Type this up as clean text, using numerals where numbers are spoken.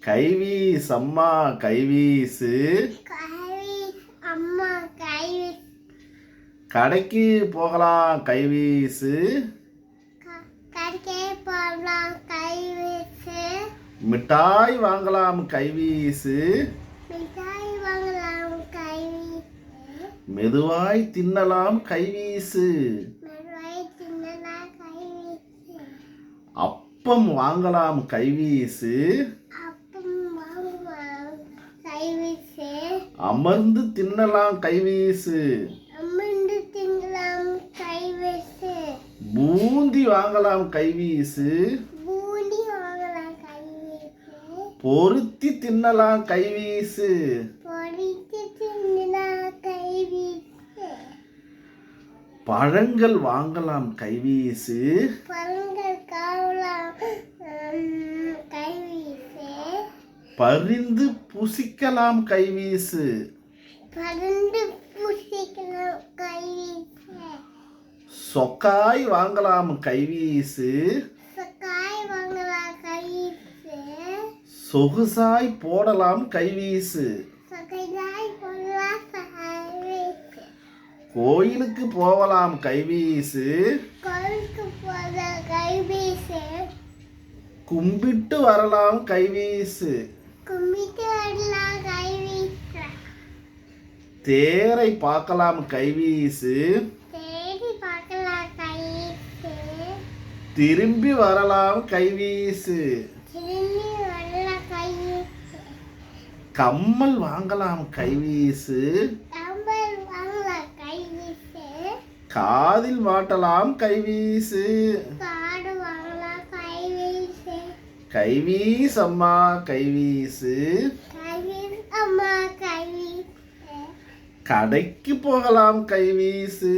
கைவீஸ் அம்மா கைவீசு. அம்மா கைவீஸ். கடைக்கு போகலாம் கைவீசு. கடைக்கு போகலாம் கைவீசு. மிட்டாய் வாங்கலாம் கைவீசு. மிட்டாய் வாங்கலாம் கைவீசு. மெதுவாய் தின்னலாம் கைவீசு. மெதுவாய் தின்னலாம் கைவீசு. அப்பம் வாங்கலாம் கைவீசு. அப்பம் வாங்கலாம் கைவீசு. அமர்ந்து தின்னலாம் கைவீசு. அமர்ந்து தின்னலாம் கைவீசு. பூந்தி வாங்கலாம் கைவீசு. பூந்தி வாங்கலாம் கைவீசு. பொருத்தி தின்னலாம் கைவீசு. பொரித்து தின்னலாம் கைவீசு. பழங்கள் வாங்கலாம் கைவீசு. பழங்கள் காவலாம் கைவீசு. பரிந்து புசிக்கலாம் கைவீசு. பறந்து பூசிக்கலாம் கைவீசு. சொக்காய் வாங்கலாம் கைவீசு. காய் வாங்கலாம் கைவீசு. சொகுசாய் போடலாம் கைவீசு. சொகைதாய் போடலாம் கைவீசு. கோயிலுக்கு போகலாம் கைவீசு. கோவிலுக்கு போல கைவீசு. கும்பிட்டு வரலாம் கைவீசு. கும்பிட்டு வரலாம் கைவீசு. தேரை பார்க்கலாம் கைவீசு. தேடி பார்க்கலாம் கைவீசு. திரும்பி வரலாம் கைவீசு. திரும்பி வரலாம் கைவீசு. கம்மல் வாங்கலாம் கைவீசு. கம்பல் வாங்கலாம் கைவீசு. காதில் மாட்டலாம் கைவீசு. காடு வாங்கலாம் கைவீசு. கைவீஸ் அம்மா கைவீசு. கைவீசு அம்மா கைவீசு. கடைக்கு போகலாம் கைவீசு.